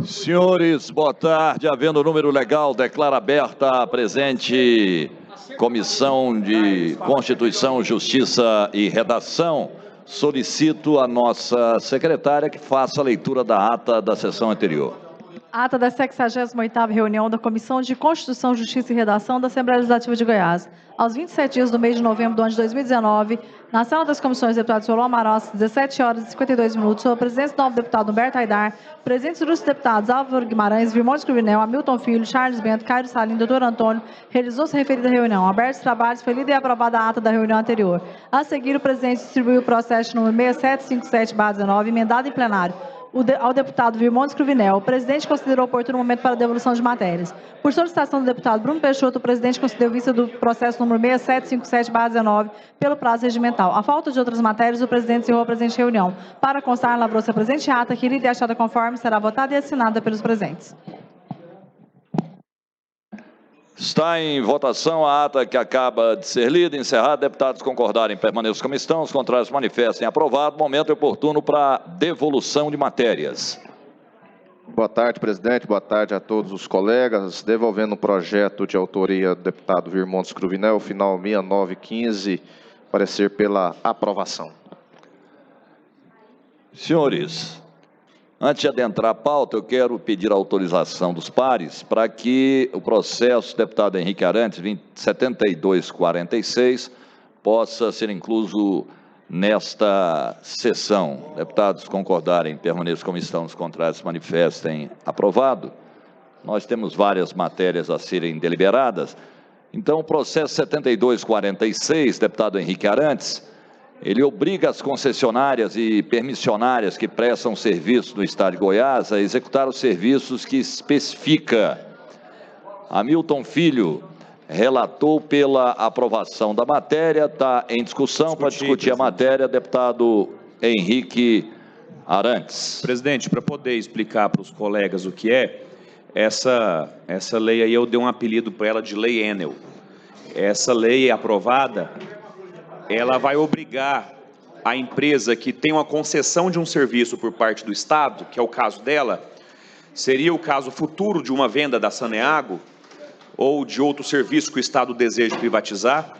Senhores, boa tarde. Havendo número legal, declaro aberta a presente Comissão de Constituição, Justiça e Redação. Solicito a nossa secretária que faça a leitura da ata da sessão anterior. Ata da 68ª reunião da Comissão de Constituição, Justiça e Redação da Assembleia Legislativa de Goiás. Aos 27 dias do mês de novembro do ano de 2019, na sala das comissões, deputado Solon Amaral, às 17 horas e 52 minutos, sob a presença do novo deputado Humberto Aidar, presentes os deputados Álvaro Guimarães, Vilmões Cruvinel, Hamilton Filho, Charles Bento, Cairo Salim, doutor Antônio, realizou-se a referida reunião. Abertos os trabalhos, foi lida e aprovada a ata da reunião anterior. A seguir, o presidente distribuiu o processo número 6757/19, emendado em plenário, ao deputado Vilmões Cruvinel. O presidente considerou oportuno o momento para a devolução de matérias. Por solicitação do deputado Bruno Peixoto, o presidente concedeu vista do processo número 6757/19 pelo prazo regimental. A falta de outras matérias, o presidente encerrou a presente reunião. Para constar, lavrou-se a presente ata, que lida e achada conforme, será votada e assinada pelos presentes. Está em votação a ata que acaba de ser lida. Encerrada. Deputados concordarem, permaneçam como estão. Os contrários manifestem. Aprovado. Momento oportuno para devolução de matérias. Boa tarde, presidente. Boa tarde a todos os colegas. Devolvendo o projeto de autoria do deputado Vilmões Cruvinel, final 6915, parecer pela aprovação. Senhores, antes de adentrar a pauta, eu quero pedir a autorização dos pares para que o processo do deputado Henrique Arantes, 7246, possa ser incluso nesta sessão. Deputados concordarem, permaneçam como estão, os contrários se manifestem. Aprovado. Nós temos várias matérias a serem deliberadas. Então, o processo 7246, deputado Henrique Arantes, ele obriga as concessionárias e permissionárias que prestam serviço no Estado de Goiás a executar os serviços que especifica. Hamilton Filho relatou pela aprovação da matéria, está em discussão. Para discutir a matéria, deputado Henrique Arantes. Presidente, para poder explicar para os colegas o que é, essa lei aí eu dei um apelido para ela de Lei Enel. Essa lei aprovada, ela vai obrigar a empresa que tem uma concessão de um serviço por parte do Estado, que é o caso dela, seria o caso futuro de uma venda da Saneago ou de outro serviço que o Estado deseja privatizar.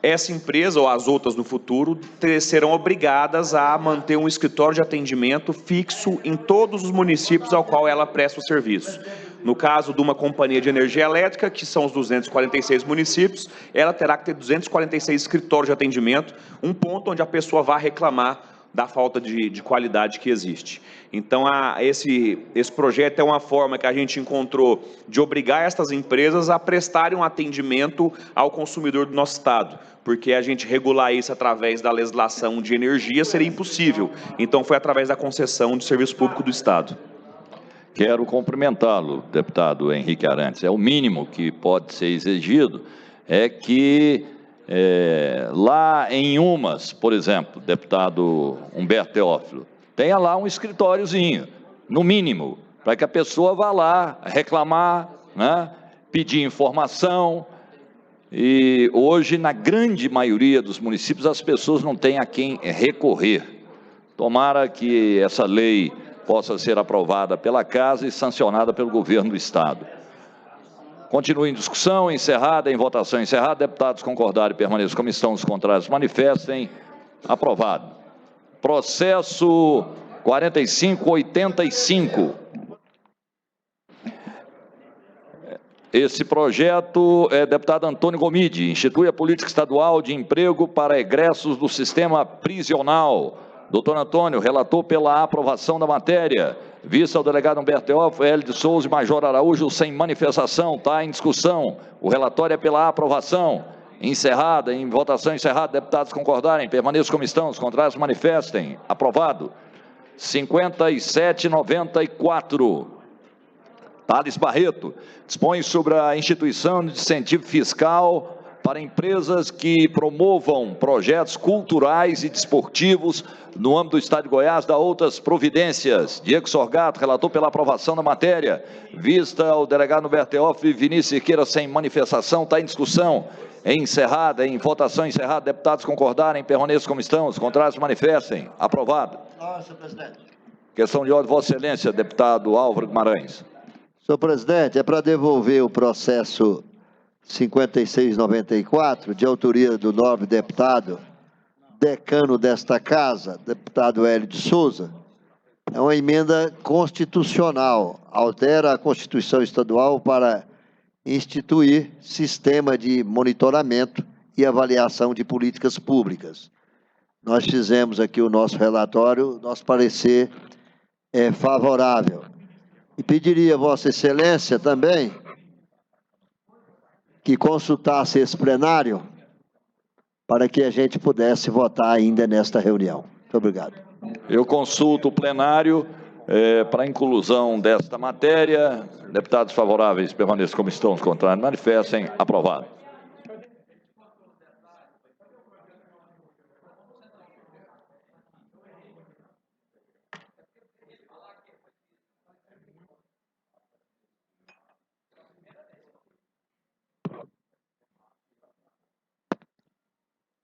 Essa empresa ou as outras no futuro serão obrigadas a manter um escritório de atendimento fixo em todos os municípios ao qual ela presta o serviço. No caso de uma companhia de energia elétrica, que são os 246 municípios, ela terá que ter 246 escritórios de atendimento, um ponto onde a pessoa vai reclamar da falta de qualidade que existe. Então, esse projeto é uma forma que a gente encontrou de obrigar estas empresas a prestarem um atendimento ao consumidor do nosso Estado, porque a gente regular isso através da legislação de energia seria impossível. Então, foi através da concessão de serviço público do Estado. Quero cumprimentá-lo, deputado Henrique Arantes. É o mínimo que pode ser exigido, é que lá em Umas, por exemplo, deputado Humberto Teófilo, tenha lá um escritóriozinho, no mínimo, para que a pessoa vá lá reclamar, né, pedir informação. E hoje, na grande maioria dos municípios, as pessoas não têm a quem recorrer. Tomara que essa lei possa ser aprovada pela Casa e sancionada pelo governo do Estado. Continue em discussão, encerrada, em votação encerrada. Deputados concordarem, permaneçam como estão, os contrários manifestem. Aprovado. Processo 4585. Esse projeto é deputado Antônio Gomide, institui a política estadual de emprego para egressos do sistema prisional. Doutor Antônio, relator pela aprovação da matéria. Vista ao delegado Humberto Teófilo, L. de Souza e Major Araújo, sem manifestação, está em discussão. O relatório é pela aprovação. Encerrada, em votação encerrada, deputados concordarem, permaneçam como estão, os contrários manifestem. Aprovado. 5794. Thales Barreto, dispõe sobre a instituição de incentivo fiscal para empresas que promovam projetos culturais e desportivos no âmbito do Estado de Goiás, da outras providências. Diego Sorgato, relator pela aprovação da matéria. Vista ao delegado Humberto Teófilo e Vinícius Siqueira, sem manifestação, está em discussão. Encerrada, em votação encerrada, deputados concordarem, permaneçam como estão, os contrários manifestem. Aprovado. Senhor presidente. Questão de ordem, Vossa Excelência, deputado Álvaro Guimarães. Senhor presidente, é para devolver o processo 5694, de autoria do nobre deputado, decano desta casa, deputado Hélio de Souza. É uma emenda constitucional, altera a Constituição Estadual para instituir sistema de monitoramento e avaliação de políticas públicas. Nós fizemos aqui o nosso relatório, nosso parecer é favorável. E pediria a Vossa Excelência também que consultasse esse plenário para que a gente pudesse votar ainda nesta reunião. Muito obrigado. Eu consulto o plenário para a inclusão desta matéria. Deputados favoráveis permaneçam como estão, os contrários manifestem. Aprovado.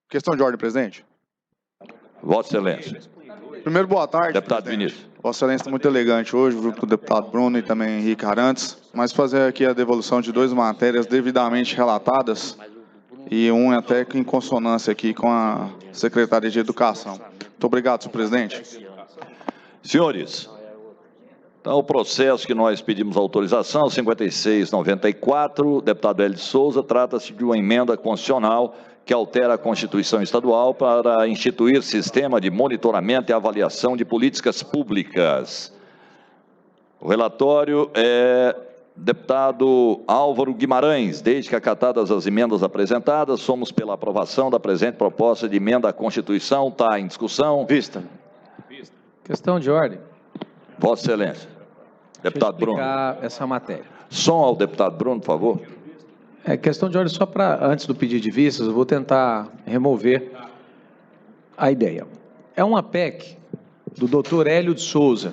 Questão de ordem, presidente. Vossa Excelência. Primeiro, boa tarde. Deputado presidente. Vinícius. Vossa Excelência está muito elegante hoje, junto com o deputado Bruno e também Henrique Arantes, mas fazer aqui a devolução de 2 matérias devidamente relatadas e até em consonância aqui com a Secretaria de Educação. Muito obrigado, senhor presidente. Senhores, então o processo que nós pedimos autorização, 5694, deputado Hélio de Souza, trata-se de uma emenda constitucional que altera a Constituição Estadual para instituir sistema de monitoramento e avaliação de políticas públicas. O relatório é deputado Álvaro Guimarães. Desde que acatadas as emendas apresentadas, somos pela aprovação da presente proposta de emenda à Constituição. Está em discussão. Vista. Questão de ordem. Vossa Excelência. Deputado Bruno. Essa matéria. Som ao deputado Bruno, por favor. É questão de ordem só para, antes do pedido de vistas, eu vou tentar remover a ideia. É uma PEC do Dr. Hélio de Souza.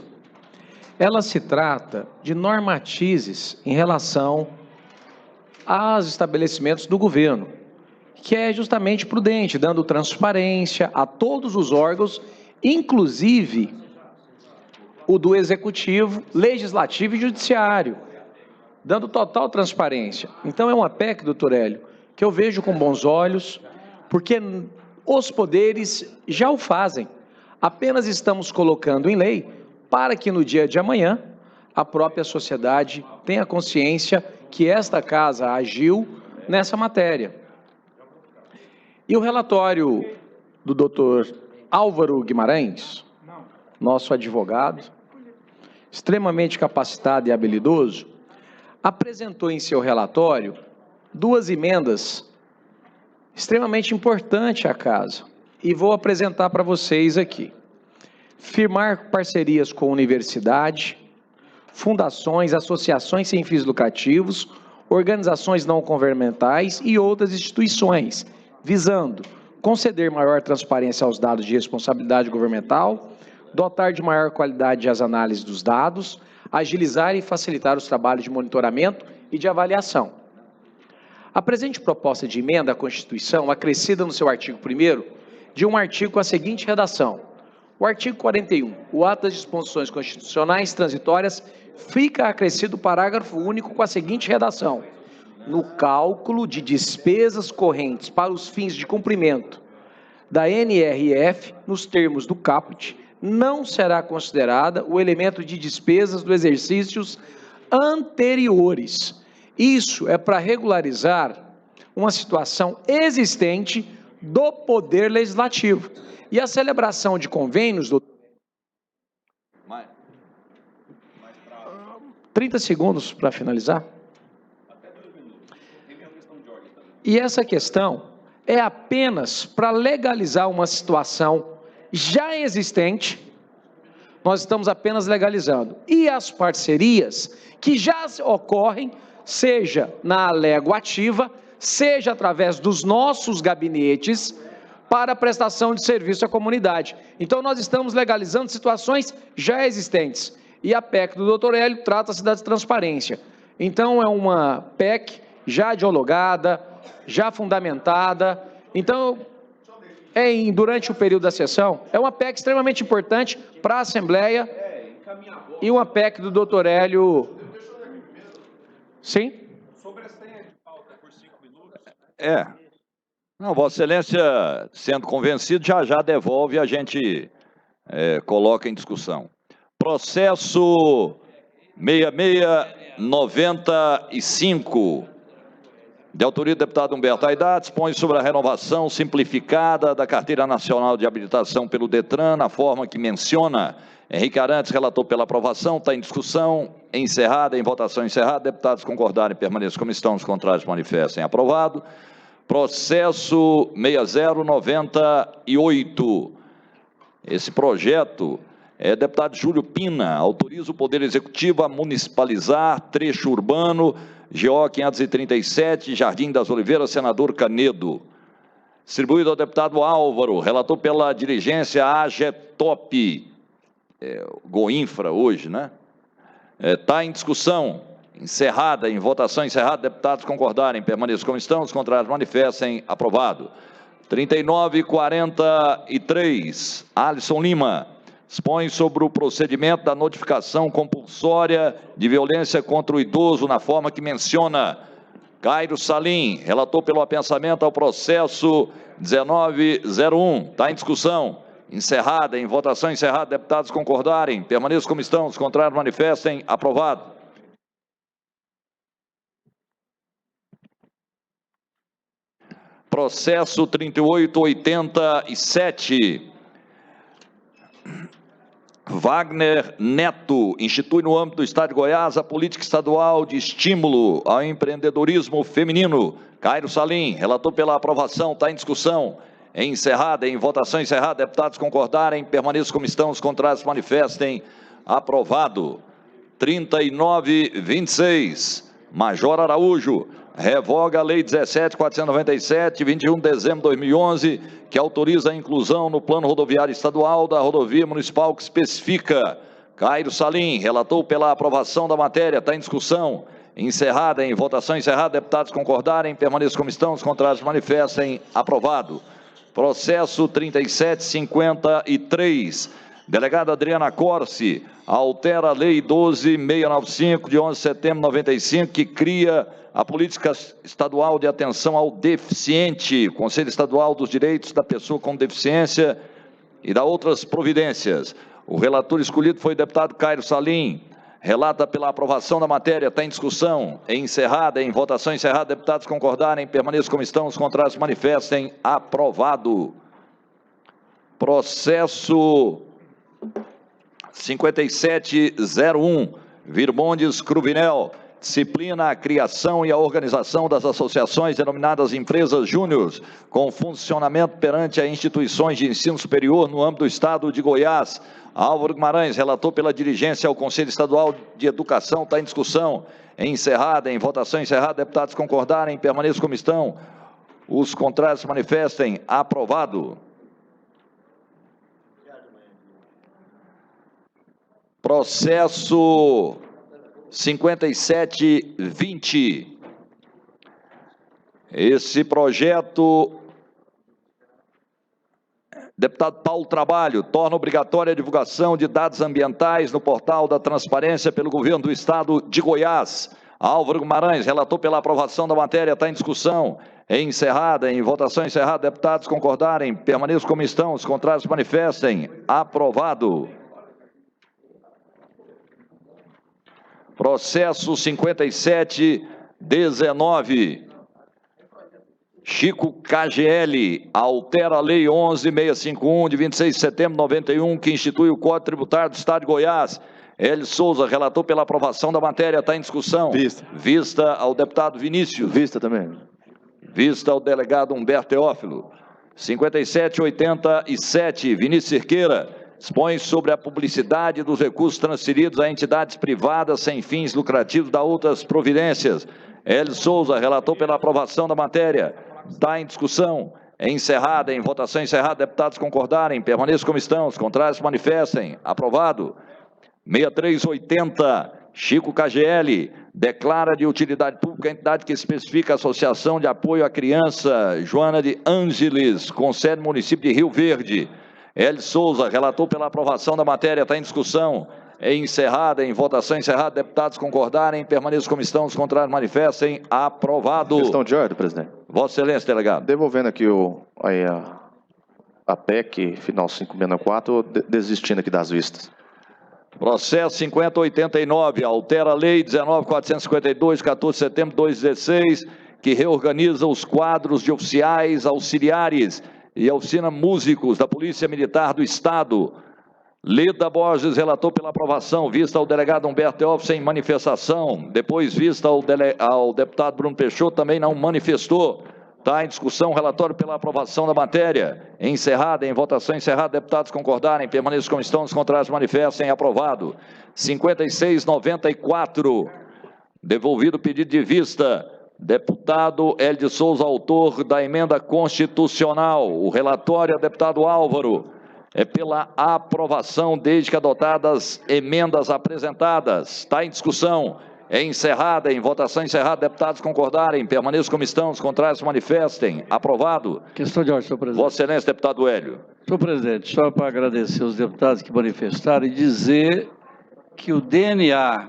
Ela se trata de normatizes em relação aos estabelecimentos do governo, que é justamente prudente, dando transparência a todos os órgãos, inclusive o do Executivo, Legislativo e Judiciário, dando total transparência. Então é uma PEC, doutor Hélio, que eu vejo com bons olhos, porque os poderes já o fazem. Apenas estamos colocando em lei para que no dia de amanhã a própria sociedade tenha consciência que esta casa agiu nessa matéria. E o relatório do doutor Álvaro Guimarães, nosso advogado, extremamente capacitado e habilidoso, apresentou em seu relatório 2 emendas extremamente importantes à casa, e vou apresentar para vocês aqui. Firmar parcerias com universidade, fundações, associações sem fins lucrativos, organizações não governamentais e outras instituições, visando conceder maior transparência aos dados de responsabilidade governamental, dotar de maior qualidade as análises dos dados, agilizar e facilitar os trabalhos de monitoramento e de avaliação. A presente proposta de emenda à Constituição, acrescida no seu artigo 1º, de um artigo com a seguinte redação. O artigo 41, o ato das disposições constitucionais transitórias, fica acrescido o parágrafo único com a seguinte redação. No cálculo de despesas correntes para os fins de cumprimento da NRF, nos termos do caput, não será considerada o elemento de despesas dos exercícios anteriores. Isso é para regularizar uma situação existente do Poder Legislativo. E a celebração de convênios, doutor... 30 segundos para finalizar. E essa questão é apenas para legalizar uma situação já existente, nós estamos apenas legalizando. E as parcerias que já ocorrem, seja na Alego Ativa, seja através dos nossos gabinetes, para a prestação de serviço à comunidade. Então, nós estamos legalizando situações já existentes. E a PEC do Dr. Hélio trata-se da transparência. Então, é uma PEC já dialogada, já fundamentada. Então, durante o período da sessão, é uma PEC extremamente importante para a Assembleia E uma PEC do doutor Hélio... Sim? Não, Vossa Excelência, sendo convencido, já devolve e a gente coloca em discussão. Processo 6695, de autoria do deputado Humberto Aidar, dispõe sobre a renovação simplificada da Carteira Nacional de Habilitação pelo DETRAN, na forma que menciona. Henrique Arantes, relator pela aprovação, está em discussão, encerrada, em votação encerrada. Deputados concordarem, permaneçam como estão, os contrários manifestem. Aprovado. Processo 6098. Esse projeto deputado Júlio Pina, autoriza o Poder Executivo a municipalizar trecho urbano, GO 537, Jardim das Oliveiras, senador Canedo. Distribuído ao deputado Álvaro, relator pela dirigência AGETOP, Goinfra hoje, né? Está em discussão, encerrada, em votação encerrada, deputados concordarem, permaneçam como estão, os contrários manifestem, aprovado. 3943, Alisson Lima, dispõe sobre o procedimento da notificação compulsória de violência contra o idoso, na forma que menciona. Cairo Salim, relator pelo apensamento ao processo 1901, está em discussão, encerrada, em votação encerrada, deputados concordarem, permaneçam como estão, os contrários manifestem, aprovado. Processo 3887, Wagner Neto, institui no âmbito do Estado de Goiás a política estadual de estímulo ao empreendedorismo feminino. Cairo Salim, relator pela aprovação, está em discussão. Encerrada, em votação encerrada, deputados concordarem, permaneçam como estão, os contrários manifestem, aprovado. 3926, Major Araújo, revoga a Lei 17.497, 21 de dezembro de 2011, que autoriza a inclusão no Plano Rodoviário Estadual da rodovia municipal que especifica. Cairo Salim, relator pela aprovação da matéria, está em discussão. Encerrada, em votação encerrada, deputados concordarem, permaneçam como estão, os contrários manifestem, aprovado. Processo 3753, delegada Adriana Corsi, altera a Lei 12.695, de 11 de setembro de 95, que cria a política estadual de atenção ao deficiente, Conselho Estadual dos Direitos da Pessoa com Deficiência e da outras providências. O relator escolhido foi o deputado Cairo Salim, relata pela aprovação da matéria, está em discussão, encerrada, em votação encerrada, deputados concordarem, permaneçam como estão, os contrários manifestem, aprovado. Processo 5701, Virmondes Cruvinel, disciplina a criação e a organização das associações denominadas empresas júniores, com funcionamento perante as instituições de ensino superior no âmbito do Estado de Goiás. Álvaro Guimarães, relator pela dirigência ao Conselho Estadual de Educação, está em discussão. Encerrada, em votação encerrada, deputados concordarem, permaneçam como estão. Os contrários manifestem, aprovado. Processo 5720. Esse projeto, deputado Paulo Trabalho, torna obrigatória a divulgação de dados ambientais no portal da transparência pelo governo do Estado de Goiás. Álvaro Guimarães, relator pela aprovação da matéria, está em discussão. Encerrada, em votação encerrada, deputados concordarem, permaneçam como estão, os contrários manifestem, aprovado. Processo 5719, Chico KGL, altera a Lei 11.651, de 26 de setembro de 91, que institui o Código Tributário do Estado de Goiás. Hélio Souza, relator pela aprovação da matéria, está em discussão. Vista. Vista ao deputado Vinícius. Vista também. Vista ao delegado Humberto Teófilo. 5787, Vinícius Cerqueira, dispõe sobre a publicidade dos recursos transferidos a entidades privadas sem fins lucrativos da outras providências. Hélio Souza, relator pela aprovação da matéria, está em discussão. Encerrada, em votação encerrada, deputados concordarem, permaneçam como estão, os contrários manifestem, aprovado. 6380, Chico KGL, declara de utilidade pública a entidade que especifica a Associação de Apoio à Criança Joana de Ângeles, com sede no município de Rio Verde. Hélio Souza, relator pela aprovação da matéria, está em discussão. É encerrada, em votação encerrada. Deputados concordarem, permaneçam como estão, os contrários manifestem. Aprovado. Questão de ordem, presidente. Vossa Excelência, delegado. Devolvendo aqui a PEC, final 564, desistindo aqui das vistas. Processo 5089, altera a Lei 19.452, 14 de setembro de 2016, que reorganiza os quadros de oficiais, auxiliares e oficina músicos da Polícia Militar do Estado. Leda Borges, relator pela aprovação, vista ao delegado Humberto Teófilo sem manifestação. Depois vista ao deputado Bruno Peixoto, também não manifestou. Está em discussão, relatório pela aprovação da matéria. Encerrada, em votação encerrada, deputados concordarem, permaneçam como estão, os contrários manifestem. Aprovado. 5694, devolvido o pedido de vista. Deputado Hélio de Souza, autor da emenda constitucional. O relatório é o deputado Álvaro. É pela aprovação, desde que adotadas emendas apresentadas. Está em discussão. É encerrada, em votação encerrada, deputados concordarem, permaneçam como estão, os contrários se manifestem. Aprovado. Questão de ordem, senhor presidente. Vossa Excelência, deputado Hélio. Senhor presidente, só para agradecer os deputados que manifestaram e dizer que o DNA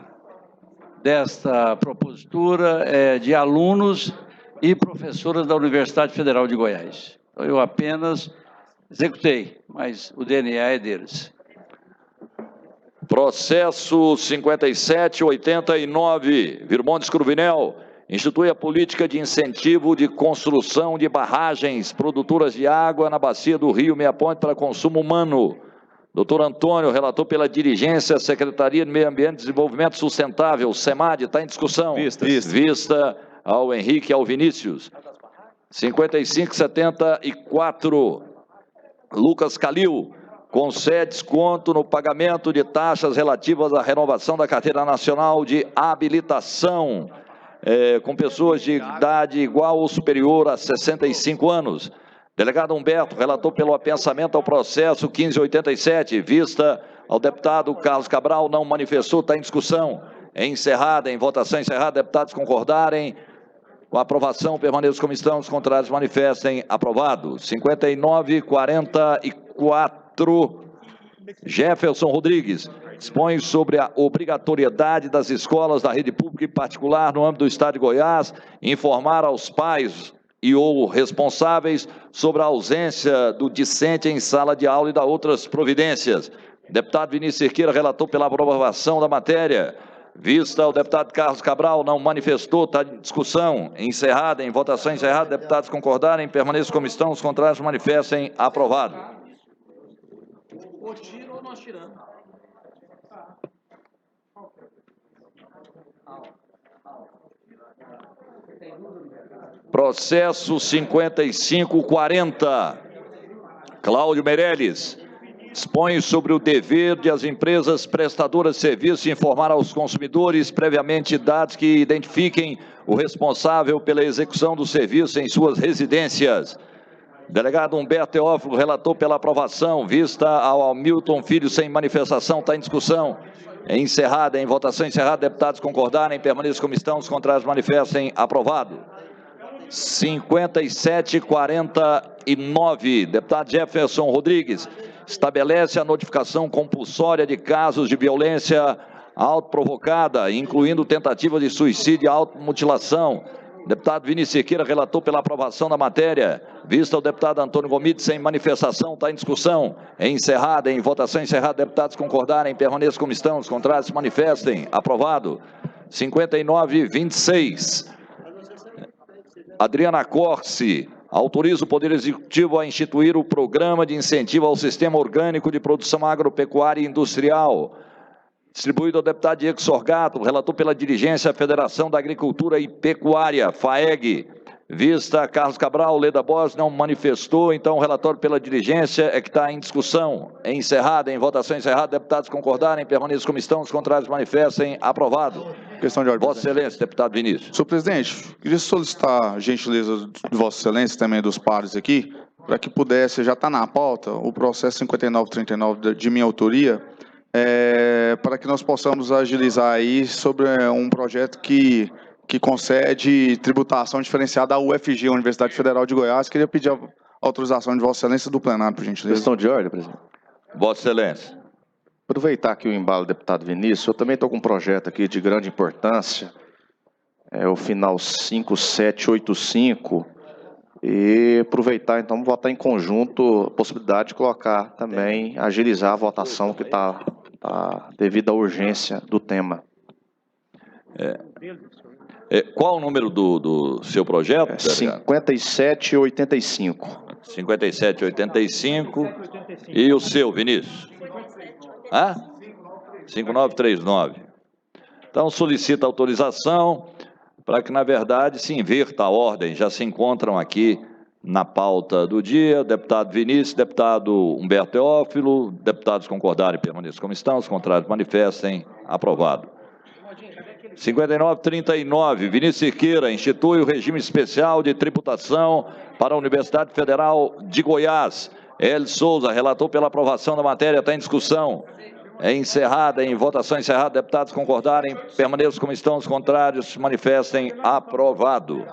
desta propositura é de alunos e professoras da Universidade Federal de Goiás. Então, eu apenas executei, mas o DNA é deles. Processo 5789, Virmontes Cruvinel, institui a política de incentivo de construção de barragens produtoras de água na bacia do Rio Meia Ponte para consumo humano. Doutor Antônio, relator pela dirigência, Secretaria de Meio Ambiente e Desenvolvimento Sustentável, SEMAD, está em discussão. Vista ao Henrique e ao Vinícius. 5574, Lucas Calil, concede desconto no pagamento de taxas relativas à renovação da Carteira Nacional de Habilitação, com pessoas de idade igual ou superior a 65 anos. Delegado Humberto, relator pelo apensamento ao processo 1587, vista ao deputado Carlos Cabral, não manifestou, está em discussão. É encerrada, em votação encerrada, deputados concordarem, com a aprovação, permaneçam como estão, os contrários manifestem. Aprovado. 5944. Jefferson Rodrigues dispõe sobre a obrigatoriedade das escolas da rede pública e particular no âmbito do Estado de Goiás informar aos pais e ou responsáveis sobre a ausência do discente em sala de aula e da outras providências. Deputado Vinícius Cerqueira, relator pela aprovação da matéria. Vista o deputado Carlos Cabral, não manifestou, está em discussão. Encerrada, em votação encerrada, deputados concordarem, permaneçam como estão, os contrários manifestem. Aprovado. Ou tira ou nós tiramos. Processo 5540. Cláudio Meirelles dispõe sobre o dever de as empresas prestadoras de serviço informar aos consumidores previamente dados que identifiquem o responsável pela execução do serviço em suas residências. Delegado Humberto Teófilo, relator pela aprovação, vista ao Hamilton Filho sem manifestação, está em discussão. É encerrada, em votação encerrada, deputados concordarem, permaneçam como estão, os contrários manifestem. Aprovado. 5749, deputado Jefferson Rodrigues, estabelece a notificação compulsória de casos de violência autoprovocada, incluindo tentativa de suicídio e automutilação. Deputado Vinícius Cerqueira, relator pela aprovação da matéria. Vista o deputado Antônio Gomide sem manifestação, está em discussão. É encerrada, em votação encerrada, deputados concordarem, permaneçam como estão, os contrários se manifestem. Aprovado. 5926. Adriana Corsi autoriza o Poder Executivo a instituir o Programa de Incentivo ao Sistema Orgânico de Produção Agropecuária e Industrial. Distribuído ao deputado Diego Sorgato, relator pela dirigência Federação da Agricultura e Pecuária, FAEG. Vista Carlos Cabral, Leda Borges não manifestou, então o relatório pela dirigência é que está em discussão. É encerrada, em votação encerrada, deputados concordarem, permaneçam como estão, os contrários manifestem. Aprovado. Questão de ordem. Vossa Excelência, deputado Vinícius. Senhor presidente, queria solicitar a gentileza de Vossa Excelência, também dos pares aqui, para que pudesse, já está na pauta, o processo 5939 de minha autoria, para que nós possamos agilizar aí sobre um projeto que concede tributação diferenciada à UFG, Universidade Federal de Goiás. Queria pedir Autorização de Vossa Excelência do plenário, por gentileza. Questão de ordem, presidente. Vossa Excelência. Aproveitar aqui o embalo, deputado Vinícius, eu também estou com um projeto aqui de grande importância, é o final 5785, e aproveitar, então, votar em conjunto a possibilidade de colocar também, agilizar a votação que está devido à urgência do tema. Qual o número do seu projeto? 5785. 5785. E o seu, Vinícius? 5939. Então, solicita autorização para que, na verdade, se inverta a ordem. Já se encontram aqui na pauta do dia, deputado Vinícius, deputado Humberto Teófilo, deputados concordarem e permaneçam como estão, os contrários manifestem. Aprovado. 5939, Vinícius Cerqueira, institui o regime especial de tributação para a Universidade Federal de Goiás. Hélio Souza, relator pela aprovação da matéria, está em discussão. É encerrada, em votação encerrada, deputados concordarem, permaneçam como estão, os contrários manifestem. Aprovado.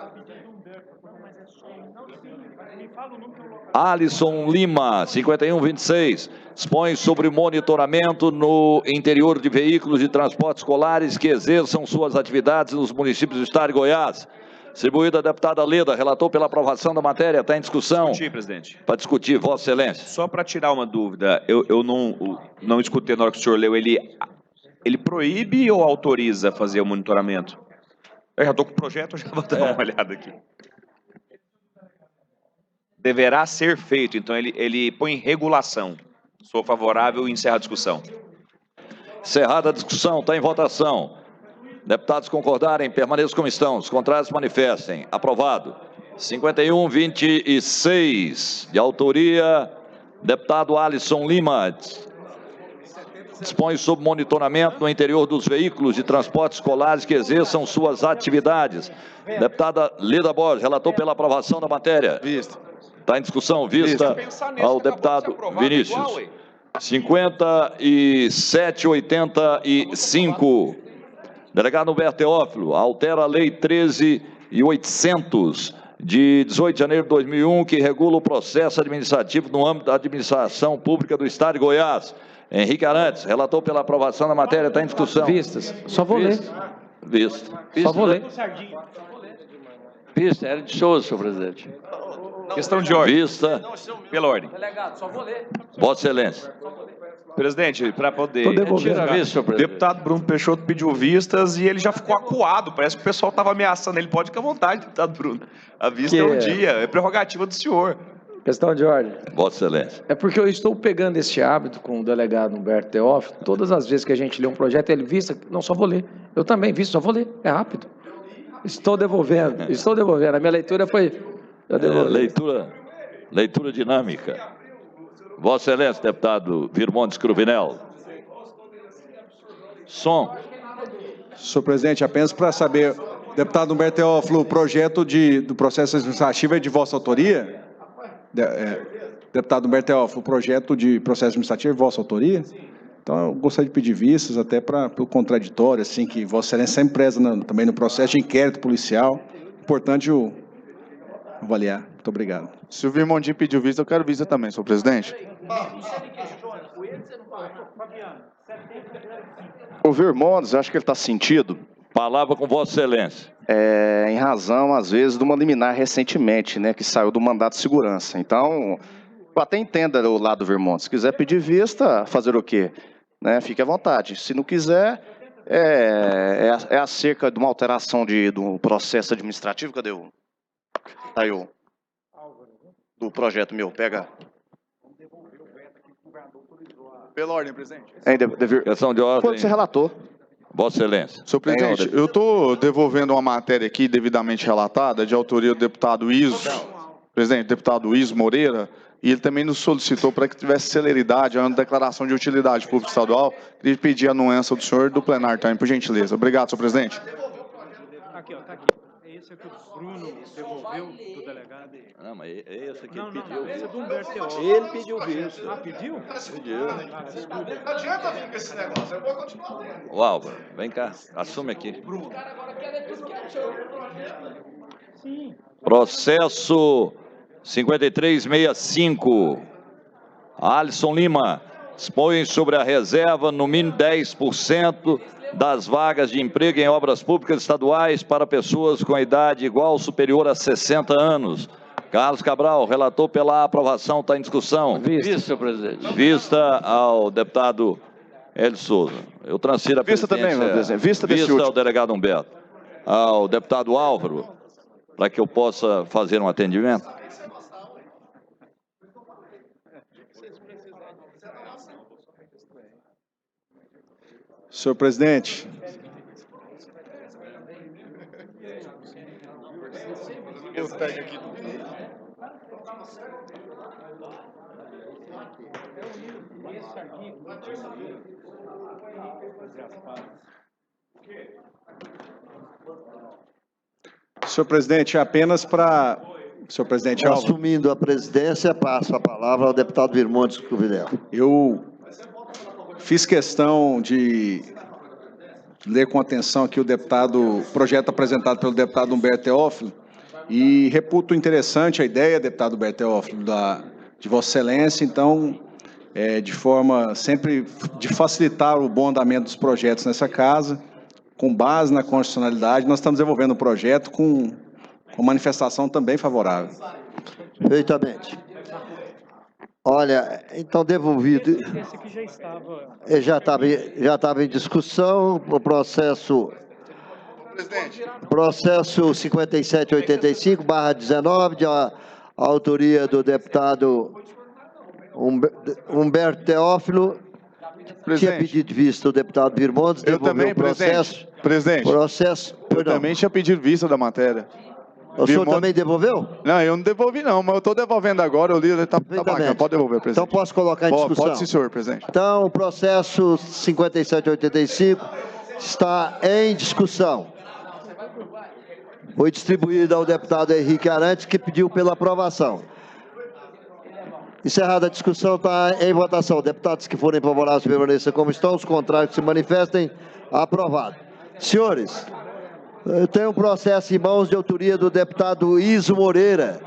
Alisson Lima, 5126, dispõe sobre monitoramento no interior de veículos de transporte escolares que exerçam suas atividades nos municípios do estado de Goiás. Distribuída a deputada Leda, relator pela aprovação da matéria, está em discussão. Discutir, presidente. Para discutir, Vossa Excelência. Só para tirar uma dúvida, eu não escutei na hora que o senhor leu, ele proíbe ou autoriza fazer o monitoramento? Eu já estou com o projeto, já vou dar uma olhada aqui. Deverá ser feito, então ele põe em regulação. Sou favorável e encerra a discussão. Encerrada a discussão, está em votação. Deputados concordarem, permaneçam como estão. Os contrários manifestem. Aprovado. 5126, de autoria, deputado Alisson Lima. Dispõe sobre monitoramento no interior dos veículos de transporte escolares que exerçam suas atividades. Deputada Leda Borges, relator pela aprovação da matéria. Vista. Está em discussão, vista ao deputado Vinícius. 5785. Delegado Humberto Teófilo, altera a Lei 13.800, de 18 de janeiro de 2001, que regula o processo administrativo no âmbito da administração pública do Estado de Goiás. Henrique Arantes, relator pela aprovação da matéria, está em discussão. Vistas. Só vou ler. Vista. Só vou ler. Vista, Hélio de Souza, senhor presidente. Questão de ordem. Vista. Pela ordem. Delegado, só vou ler. Vossa Excelência. Presidente, para poder... Tô devolvendo. Tira a vista, senhor O presidente. deputado Bruno Peixoto pediu vistas e ele já ficou acuado. Parece que o pessoal estava ameaçando ele. Pode ficar à vontade, deputado Bruno. A vista é um dia, é prerrogativa do senhor. Questão de ordem. Vossa Excelência. É porque eu estou pegando este hábito com o delegado Humberto Teófilo. Todas as vezes que a gente lê um projeto, ele vista, não, só vou ler. Eu também visto, só vou ler. É rápido. Estou devolvendo, estou devolvendo. A minha leitura foi... Leitura dinâmica. Vossa Excelência, deputado Virmontes Cruvinel. Som. Senhor presidente, apenas para saber, deputado Humberto Teófilo, o projeto do processo administrativo é de vossa autoria? Deputado Humberto Teófilo, o projeto de processo administrativo é de vossa autoria? Então, eu gostaria de pedir vistas até para o contraditório, assim, que vossa excelência sempre preza também no processo de inquérito policial. Importante avaliar. Muito obrigado. Se o Virmondim pediu vista, eu quero vista também, senhor presidente. O Virmondes, acho que ele está sentido. Palavra com Vossa Excelência. Em razão, às vezes, de uma liminar recentemente, né, que saiu do mandato de segurança. Então, eu até entendo o lado do Virmontes. Se quiser pedir vista, fazer o quê? Né, fique à vontade. Se não quiser, é acerca de uma alteração do processo administrativo. Cadê o... Aí o... do projeto meu, pega... Pela ordem, presidente. Questão de ordem. Pode ser relator. Vossa Excelência. Senhor presidente, eu estou devolvendo uma matéria aqui devidamente relatada, de autoria do deputado Iso, presidente, deputado Iso Moreira, e ele também nos solicitou para que tivesse celeridade a declaração de utilidade pública estadual. Queria pedir a anuência do senhor e do plenário também, por gentileza. Obrigado, senhor presidente. Aqui, ó, tá aqui. Esse aqui o Bruno devolveu do delegado. Não, mas é esse aqui Não, ele pediu. esse é do Humberto Teófilo. Ele pediu vista. Ah, pediu? Pediu. Não adianta vir com esse negócio, eu vou continuar. O Álvaro, vem cá, assume aqui. Processo 5365. Alisson Lima. Dispõe sobre a reserva no mínimo 10% das vagas de emprego em obras públicas estaduais para pessoas com idade igual ou superior a 60 anos. Carlos Cabral, relator pela aprovação, está em discussão. Vista, senhor presidente. Vista ao deputado Hélio Souza. Eu transfiro a Vista também, meu presidente. Vista desse ao último. delegado Humberto. Ao deputado Álvaro, para que eu possa fazer um atendimento. Senhor presidente, senhor presidente, apenas para... Senhor presidente Álvaro. Assumindo a presidência, passo a palavra ao deputado Virmontes Cruvinel. Eu fiz questão de ler com atenção aqui o projeto apresentado pelo deputado Humberto Teófilo e reputo interessante a ideia, deputado Humberto Teófilo, de Vossa Excelência, então, de forma sempre de facilitar o bom andamento dos projetos nessa casa, com base na constitucionalidade, nós estamos desenvolvendo um projeto com manifestação também favorável. Perfeitamente. Olha, então devolvido. Esse aqui já estava... Já estava em discussão o processo 5785/19, de autoria do deputado Humberto Teófilo. Tinha pedido de vista o deputado Virmontes, devolveu o processo. Presidente, eu também tinha pedido vista da matéria. O senhor também devolveu? Não, eu não devolvi não, mas eu estou devolvendo agora, eu li, tá bacana, pode devolver, presidente. Então posso colocar em discussão? Pode sim, senhor presidente. Então, o processo 5785 está em discussão. Foi distribuído ao deputado Henrique Arantes, que pediu pela aprovação. Encerrada a discussão, está em votação. Deputados que forem favoráveis permaneçam como estão, os contrários que se manifestem, aprovado. Senhores, eu tenho um processo em mãos de autoria do deputado Iso Moreira,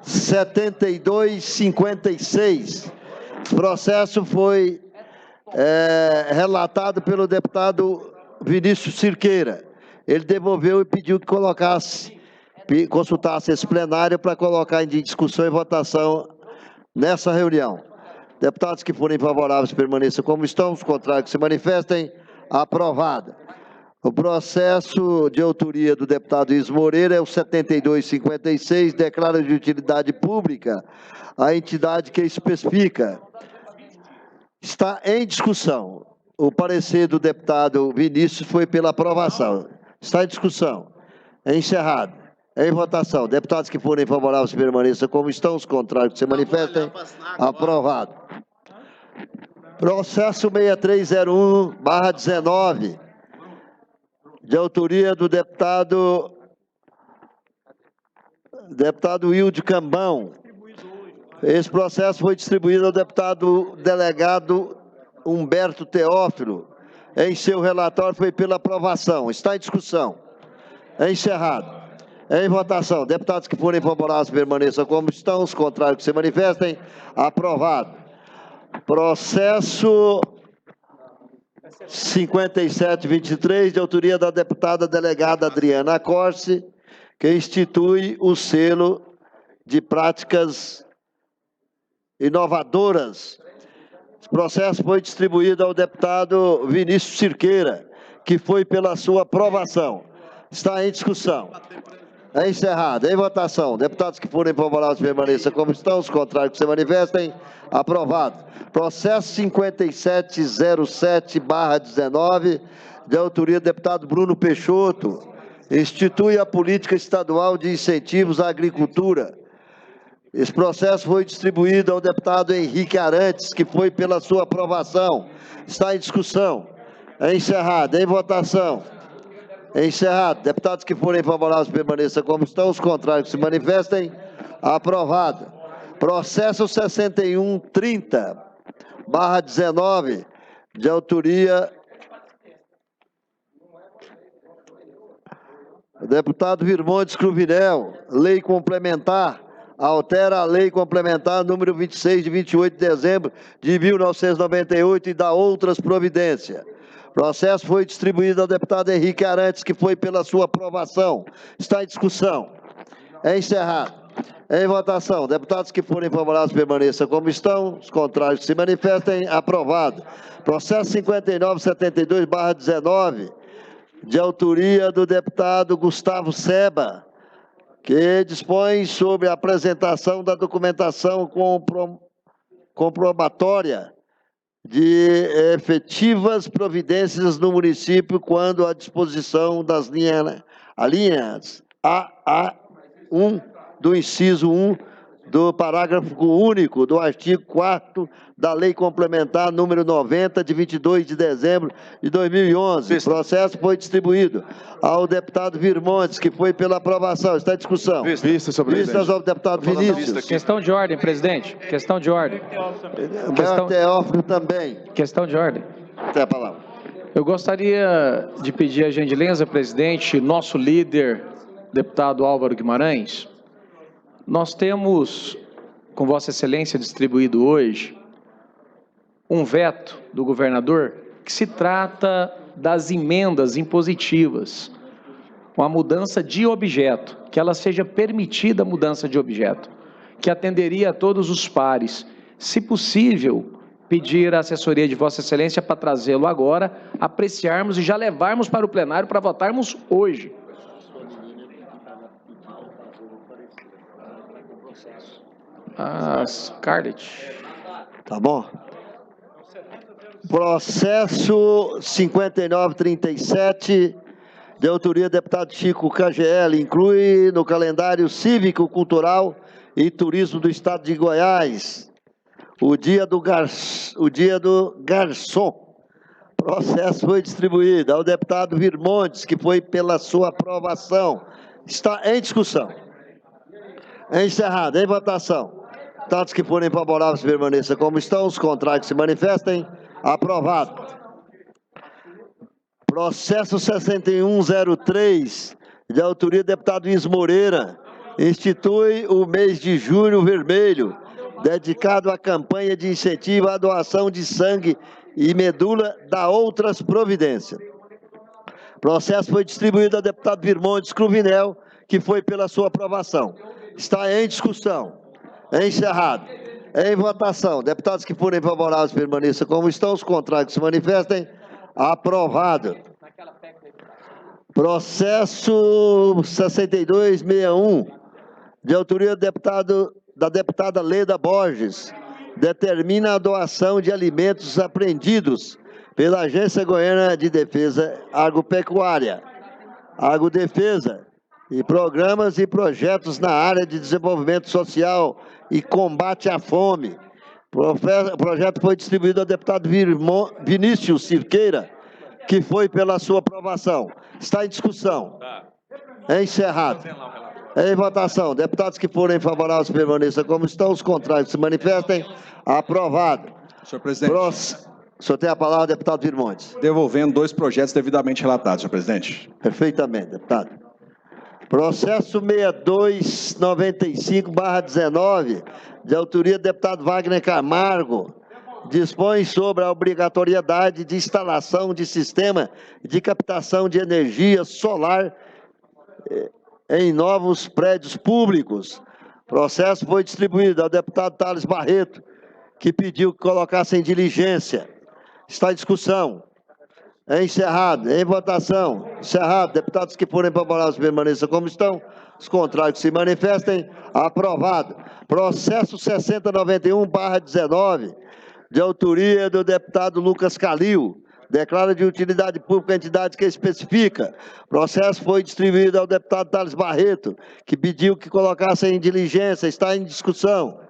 7256. O processo foi relatado pelo deputado Vinícius Cirqueira. Ele devolveu e pediu que consultasse esse plenário para colocar em discussão e votação nessa reunião. Deputados que forem favoráveis permaneçam como estão, os contrários que se manifestem, aprovado. O processo de autoria do deputado Iso Moreira é o 7256, declara de utilidade pública a entidade que especifica. Está em discussão. O parecer do deputado Vinícius foi pela aprovação. Está em discussão. É encerrado. Em votação. Deputados que forem favoráveis permaneçam como estão, os contrários que se manifestem, aprovado. Processo 6301/19, de autoria do deputado Wilde Cambão. Esse processo foi distribuído ao deputado delegado Humberto Teófilo. Em seu relatório foi pela aprovação. Está em discussão. É encerrado. Em votação. Deputados que forem favoráveis permaneçam como estão, os contrários que se manifestem, aprovado. Processo 5723, de autoria da deputada delegada Adriana Corse, que institui o selo de práticas inovadoras. O processo foi distribuído ao deputado Vinícius Cirqueira, que foi pela sua aprovação. Está em discussão. É encerrado. Em votação. Deputados que forem favoráveis permaneçam como estão, os contrários que se manifestem, aprovado. Processo 5707/19, de autoria do deputado Bruno Peixoto, institui a política estadual de incentivos à agricultura. Esse processo foi distribuído ao deputado Henrique Arantes, que foi pela sua aprovação. Está em discussão. É encerrado. Em votação. É encerrado. Deputados que forem favoráveis permaneçam como estão, os contrários que se manifestem, aprovado. Processo 6130/19, de autoria do deputado Virmontes Cruvinel, lei complementar altera a Lei Complementar número 26, de 28 de dezembro de 1998 e dá outras providências. Processo foi distribuído ao deputado Henrique Arantes, que foi pela sua aprovação. Está em discussão. É encerrado. Em votação, deputados que forem favoráveis permaneçam como estão, os contrários se manifestem. Aprovado. Processo 5972/19, de autoria do deputado Gustavo Seba, que dispõe sobre a apresentação da documentação comprobatória de efetivas providências no município quando a disposição das linhas AA1 do inciso 1 do parágrafo único do artigo 4º da Lei Complementar número 90, de 22 de dezembro de 2011. O processo foi distribuído ao deputado Virmontes, que foi pela aprovação. Está em discussão. Vista, senhor presidente. Vistas ao deputado Vinícius. Questão de ordem, presidente. Questão de ordem. Questão... Teófilo também. Questão de ordem. Tem a palavra. Eu gostaria de pedir a gentileza, presidente, nosso líder, deputado Álvaro Guimarães. Nós temos, com Vossa Excelência, distribuído hoje um veto do governador que se trata das emendas impositivas, uma mudança de objeto, que ela seja permitida a mudança de objeto, que atenderia a todos os pares. Se possível, pedir a assessoria de Vossa Excelência para trazê-lo agora, apreciarmos e já levarmos para o plenário para votarmos hoje. Scarlett. Tá bom. Processo 5937, de autoria do deputado Chico KGL, inclui no calendário cívico, cultural e turismo do estado de Goiás o dia do garçom. Processo foi distribuído ao deputado Virmontes, que foi pela sua aprovação. Está em discussão. Encerrado. Em votação. Deputados que forem favoráveis permaneçam como estão, os contrários se manifestem. Aprovado. Processo 6103, de autoria do deputado Luiz Moreira, institui o mês de Junho Vermelho, dedicado à campanha de incentivo à doação de sangue e medula da outras providências. Processo foi distribuído ao deputado Virmontes Cruvinel, que foi pela sua aprovação. Está em discussão. Encerrado. Em votação. Deputados que forem favoráveis permaneçam como estão, os contrários se manifestem. Aprovado. Processo 6261, de autoria da deputada Leda Borges, determina a doação de alimentos apreendidos pela Agência Goiana de Defesa Agropecuária, Agrodefesa, e programas e projetos na área de desenvolvimento social e combate à fome. O projeto foi distribuído ao deputado Vinícius Cirqueira, que foi pela sua aprovação. Está em discussão. É encerrado. Em votação. Deputados que forem favoráveis permaneçam como estão, os contrários se manifestem. Aprovado. Senhor presidente. O senhor tem a palavra, deputado Virmontes. Devolvendo 2 projetos devidamente relatados, senhor presidente. Perfeitamente, deputado. Processo 6295/19, de autoria do deputado Wagner Camargo, dispõe sobre a obrigatoriedade de instalação de sistema de captação de energia solar em novos prédios públicos. Processo foi distribuído ao deputado Thales Barreto, que pediu que colocasse em diligência. Está em discussão. É encerrado. Em votação. Encerrado. Deputados que forem favoráveis permaneçam como estão. Os contrários se manifestem. Aprovado. Processo 6091/19, de autoria do deputado Lucas Calil, declara de utilidade pública a entidade que especifica. Processo foi distribuído ao deputado Thales Barreto, que pediu que colocasse em diligência. Está em discussão.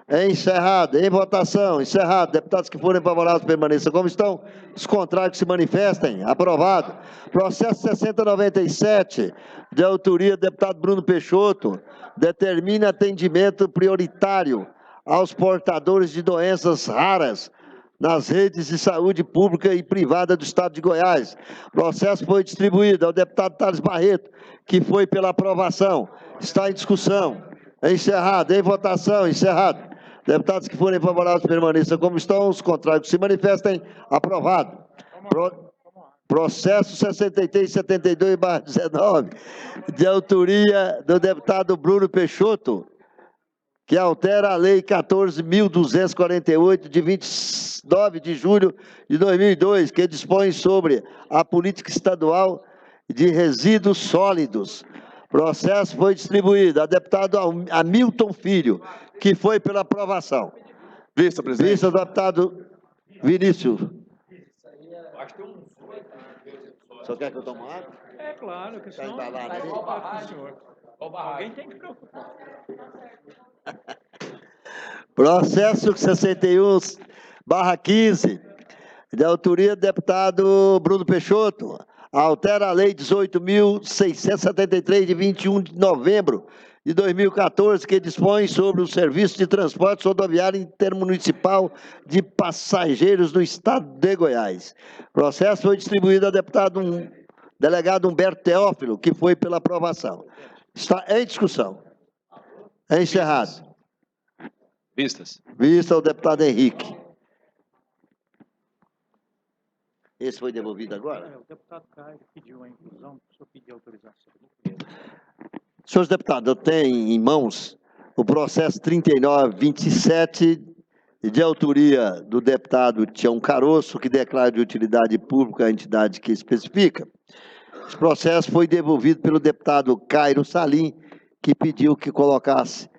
É encerrado. Em votação. Encerrado. Deputados que forem favoráveis permaneçam como estão. Os contrários se manifestem. Aprovado. Processo 6097, de autoria do deputado Bruno Peixoto, determina atendimento prioritário aos portadores de doenças raras nas redes de saúde pública e privada do estado de Goiás. Processo foi distribuído ao deputado Thales Barreto, que foi pela aprovação. Está em discussão. Encerrado. Em votação. Encerrado. Deputados que forem favoráveis permaneçam como estão. Os contrários que se manifestem. Aprovado. Processo 6372/19, de autoria do deputado Bruno Peixoto, que altera a Lei 14.248, de 29 de julho de 2002, que dispõe sobre a política estadual de resíduos sólidos. Processo foi distribuído ao deputado Hamilton Filho, que foi pela aprovação. Vista, presidente. Vista do deputado Vinícius. Só quer que eu tome água? É claro, que senão Tá embalado vai ali? roubar pro senhor. Alguém tem que preocupar. Processo 61/15, de autoria do deputado Bruno Peixoto, altera a Lei 18.673, de 21 de novembro de 2014, que dispõe sobre o serviço de transporte rodoviário intermunicipal de passageiros no estado de Goiás. O processo foi distribuído ao deputado delegado Humberto Teófilo, que foi pela aprovação. Está em discussão. É encerrado. Vistas. Vista ao deputado Henrique. Esse foi devolvido agora? O deputado Caio pediu a inclusão, o senhor pediu autorização. Senhores deputados, eu tenho em mãos o processo 3927, de autoria do deputado Tião Caroço, que declara de utilidade pública a entidade que especifica. Esse processo foi devolvido pelo deputado Cairo Salim, que pediu que colocasse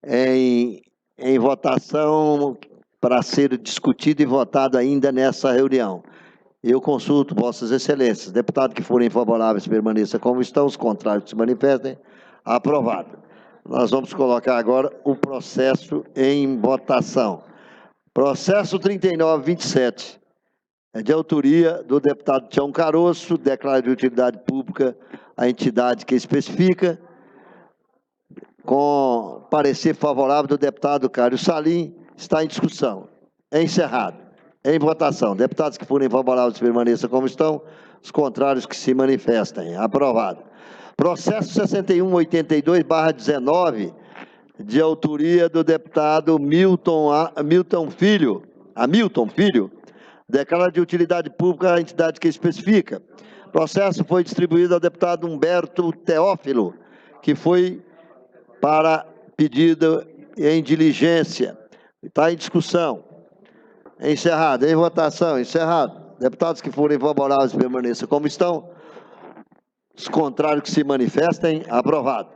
em votação para ser discutido e votado ainda nessa reunião. Eu consulto Vossas Excelências. Deputados que forem favoráveis permaneçam como estão, os contrários que se manifestem. Aprovado. Nós vamos colocar agora o processo em votação. Processo 3927, é de autoria do deputado Tião Caroço, declara de utilidade pública a entidade que especifica, com parecer favorável do deputado Cário Salim, está em discussão. É encerrado. Em votação. Deputados que forem favoráveis permaneçam como estão, os contrários que se manifestem. Aprovado. Processo 6182/19, de autoria do deputado Hamilton Filho, declara de utilidade pública a entidade que especifica. O processo foi distribuído ao deputado Humberto Teófilo, que foi para pedido em diligência. Está em discussão. Encerrado. Em votação. Encerrado. Deputados que forem favoráveis permaneçam como estão. Os contrários que se manifestem. Aprovado.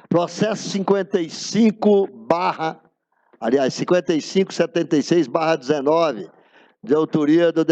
Processo 5576/19, de autoria do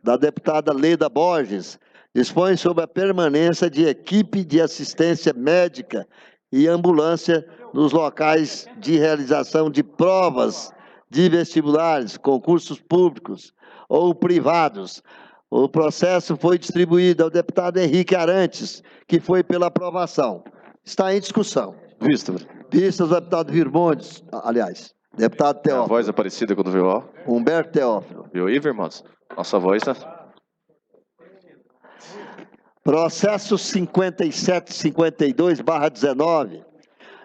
da deputada Leda Borges, dispõe sobre a permanência de equipe de assistência médica e ambulância nos locais de realização de provas de vestibulares, concursos públicos ou privados. O processo foi distribuído ao deputado Henrique Arantes, que foi pela aprovação. Está em discussão. Vista. Vista do deputado Virmontes, aliás, deputado Teófilo. A voz é parecida com a do Viu? Humberto Teófilo. Viu aí, irmãos? Nossa voz tá... Processo 5752/19,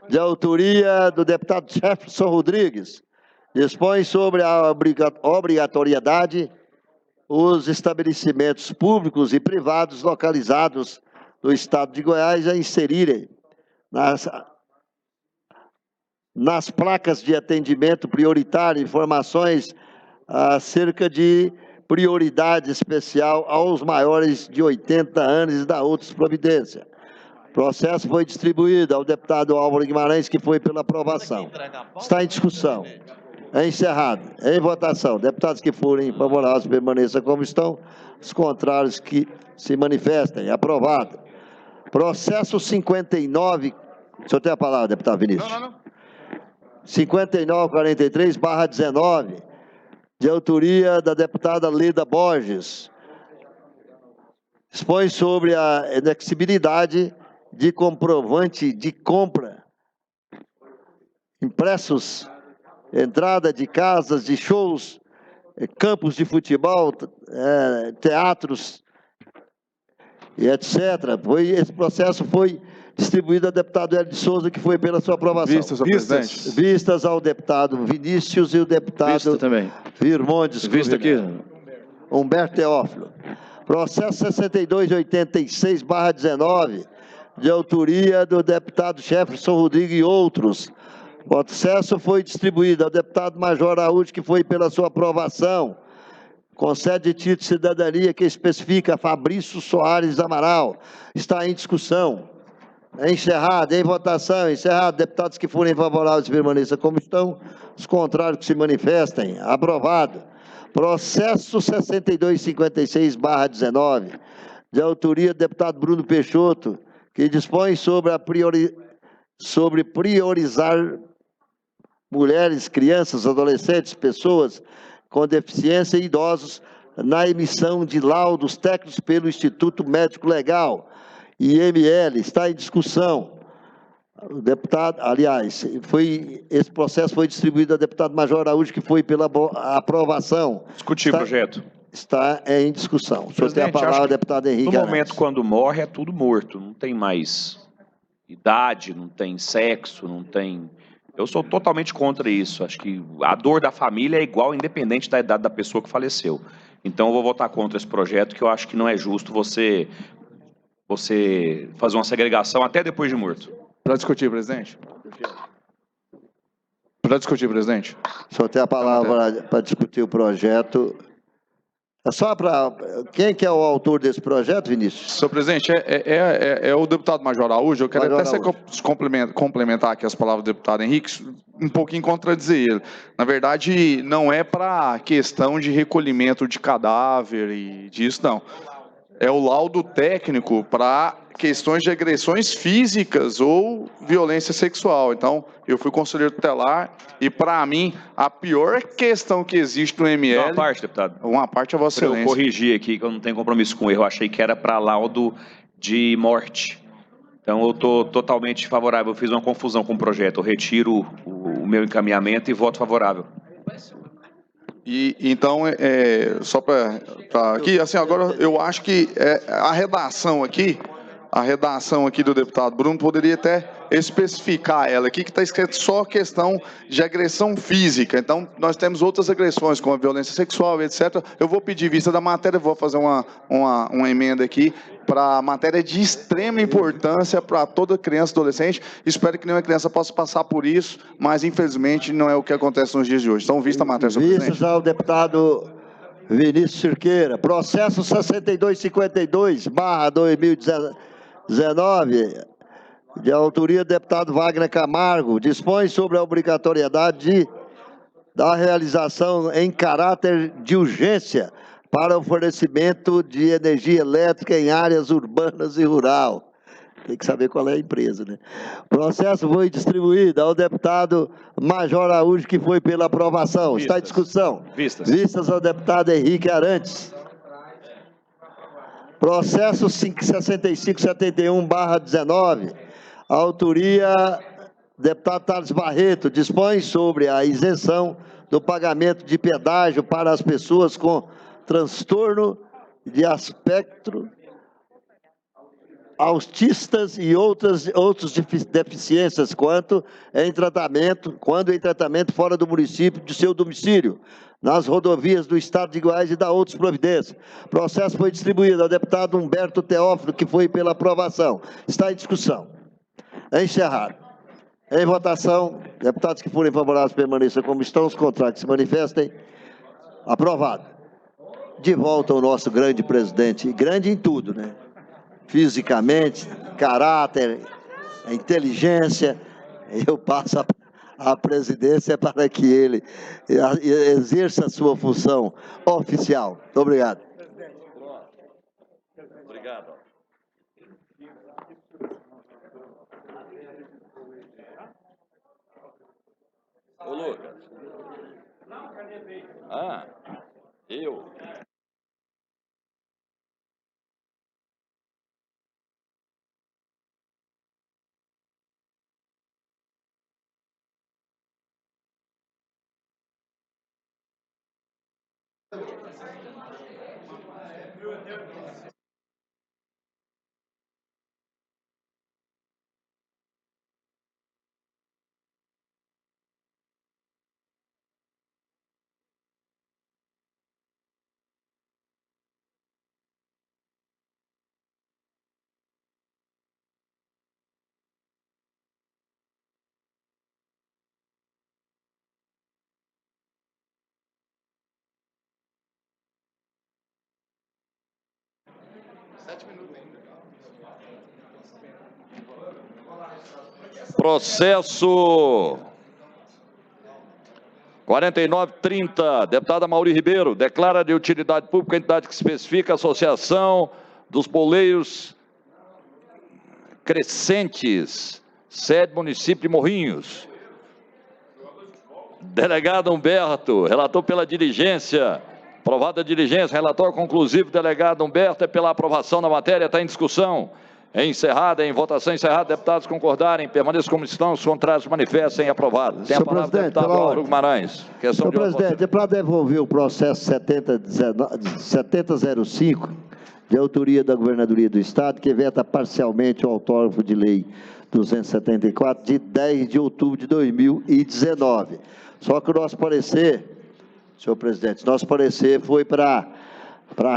de autoria do deputado Jefferson Rodrigues, dispõe sobre a obrigatoriedade os estabelecimentos públicos e privados localizados no estado de Goiás a inserirem nas placas de atendimento prioritário informações acerca de prioridade especial aos maiores de 80 anos e da outras providências. O processo foi distribuído ao deputado Álvaro Guimarães, que foi pela aprovação. Está em discussão. É encerrado. Em votação. Deputados que forem favoráveis permaneçam como estão. Os contrários que se manifestem. Aprovado. Processo 59... O senhor tem a palavra, deputado Vinícius? Não. 5943/19, de autoria da deputada Leda Borges. Expõe sobre a exigibilidade de comprovante de compra, impressos, entrada de casas, de shows, campos de futebol, teatros e etc. Esse processo foi distribuído ao deputado Hélio de Souza, que foi pela sua aprovação. Vista, senhor presidente. Vistas ao deputado Vinícius e o deputado Vista também. Virmondes. Vista aqui. Humberto Teófilo. Processo 6286/19, de autoria do deputado Jefferson Rodrigues e outros. O processo foi distribuído ao deputado Major Araújo, que foi pela sua aprovação. Concede título de cidadania que especifica Fabrício Soares Amaral. Está em discussão. Encerrado, em votação, encerrado. Deputados que forem favoráveis permaneçam como estão. Os contrários que se manifestem. Aprovado. Processo 6256/19, de autoria do deputado Bruno Peixoto, que dispõe sobre priorizar mulheres, crianças, adolescentes, pessoas com deficiência e idosos na emissão de laudos técnicos pelo Instituto Médico Legal, IML. Está em discussão. O deputado, aliás, esse processo foi distribuído ao deputado Major Araújo, que foi pela aprovação. Discutir o projeto. Está em discussão. O senhor tem a palavra, deputado Henrique No Arantes. momento, quando morre, é tudo morto. Não tem mais idade, não tem sexo, não tem... Eu sou totalmente contra isso. Acho que a dor da família é igual, independente da idade da pessoa que faleceu. Então, eu vou votar contra esse projeto, que eu acho que não é justo você fazer uma segregação até depois de morto. Para discutir, presidente. Para discutir, presidente. O senhor tem a palavra para discutir o projeto. É só para... Quem que é o autor desse projeto, Vinícius? Senhor presidente, é o deputado Major Araújo. Eu quero Major até complementar aqui as palavras do deputado Henrique, um pouquinho contradizer ele. Na verdade, não é para questão de recolhimento de cadáver e disso, não. É o laudo técnico para questões de agressões físicas ou violência sexual. Então, eu fui conselheiro tutelar e, para mim, a pior questão que existe no ML... Uma parte, deputado. Uma parte é Vossa Excelência. Eu corrigi aqui, que eu não tenho compromisso com erro. Eu achei que era para laudo de morte. Então, eu estou totalmente favorável. Eu fiz uma confusão com o projeto. Eu retiro o meu encaminhamento e voto favorável. E então, só para aqui, assim, agora eu acho que a redação aqui do deputado Bruno poderia até especificar ela aqui, que está escrito só questão de agressão física. Então, nós temos outras agressões, como a violência sexual, etc. Eu vou pedir vista da matéria, vou fazer uma emenda aqui para matéria de extrema importância para toda criança e adolescente. Espero que nenhuma criança possa passar por isso, mas infelizmente não é o que acontece nos dias de hoje. Então, vista a matéria, senhor presidente. Vistas ao deputado Vinícius Cirqueira. Processo 6252/2019, de autoria do deputado Wagner Camargo, dispõe sobre a obrigatoriedade da realização em caráter de urgência para o fornecimento de energia elétrica em áreas urbanas e rural. Tem que saber qual é a empresa, né? O processo foi distribuído ao deputado Major Araújo, que foi pela aprovação. Está em discussão. Vistas ao deputado Henrique Arantes. Processo 6571/19, autoria deputado Thales Barreto, dispõe sobre a isenção do pagamento de pedágio para as pessoas com transtorno de espectro autistas e outras deficiências quando em tratamento fora do município de seu domicílio, nas rodovias do Estado de Goiás e da outras providências. O processo foi distribuído ao deputado Humberto Teófilo, que foi pela aprovação. Está em discussão. Encerrado. Em votação, deputados que forem favoráveis permaneçam como estão, os contrários que se manifestem. Aprovado. De volta ao nosso grande presidente, grande em tudo, né? Fisicamente, caráter, inteligência. Eu passo a presidência para que ele exerça a sua função oficial. Muito obrigado. Obrigado. Ô, Lucas. Eu? Processo 4930, deputada Mauri Ribeiro, declara de utilidade pública a entidade que especifica a Associação dos Boleiros Crescentes, sede município de Morrinhos. Delegado Humberto, relator pela diligência, aprovada a diligência, relatório conclusivo, delegado Humberto, é pela aprovação da matéria, está em discussão. É encerrada, em votação encerrada, deputados concordarem, permaneçam como estão, os contrários manifestem, aprovado. Tem a palavra o deputado Álvaro Guimarães. Senhor presidente, é para devolver o processo 7005, de autoria da Governadoria do Estado, que veta parcialmente o autógrafo de lei 274, de 10 de outubro de 2019. Só que o nosso parecer, senhor presidente, nosso parecer foi para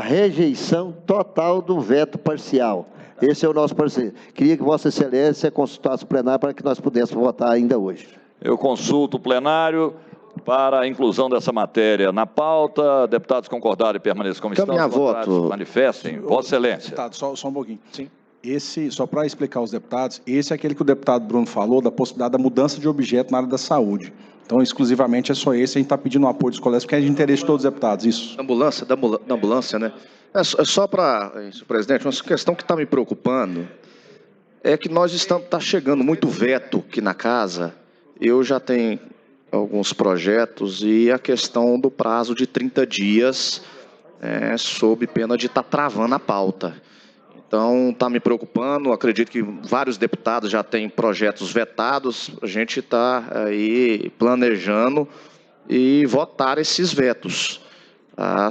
rejeição total do veto parcial. Esse é o nosso parecer. Queria que Vossa Excelência consultasse o plenário para que nós pudéssemos votar ainda hoje. Eu consulto o plenário para a inclusão dessa matéria na pauta. Deputados concordarem e permaneçam como estão. Caminhar voto. Manifestem. Vossa Excelência. Deputado, só um pouquinho. Sim. Esse, só para explicar aos deputados, esse é aquele que o deputado Bruno falou, da possibilidade da mudança de objeto na área da saúde. Então, exclusivamente é só esse, a gente está pedindo o apoio dos colegas, porque é de interesse de todos os deputados, isso. Da ambulância, né? É só para, senhor presidente, uma questão que está me preocupando é que nós está chegando muito veto aqui na casa. Eu já tenho alguns projetos e a questão do prazo de 30 dias sob pena de estar travando a pauta. Então, está me preocupando, acredito que vários deputados já têm projetos vetados, a gente está aí planejando e votar esses vetos,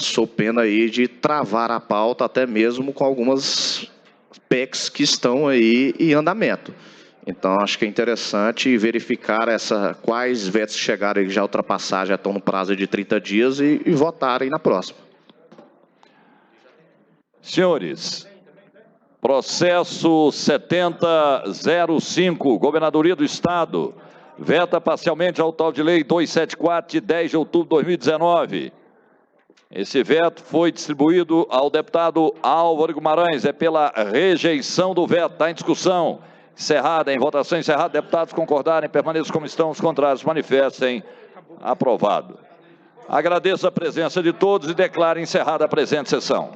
sob pena aí de travar a pauta, até mesmo com algumas PECs que estão aí em andamento. Então, acho que é interessante verificar quais vetos chegaram e já ultrapassaram, já estão no prazo de 30 dias e votarem na próxima. Senhores, processo 7005, Governadoria do Estado, veta parcialmente ao autor de lei 274, de 10 de outubro de 2019. Esse veto foi distribuído ao deputado Álvaro Guimarães, é pela rejeição do veto, está em discussão. Encerrada, em votação encerrada, deputados concordarem, permaneçam como estão, os contrários manifestem, aprovado. Agradeço a presença de todos e declaro encerrada a presente sessão.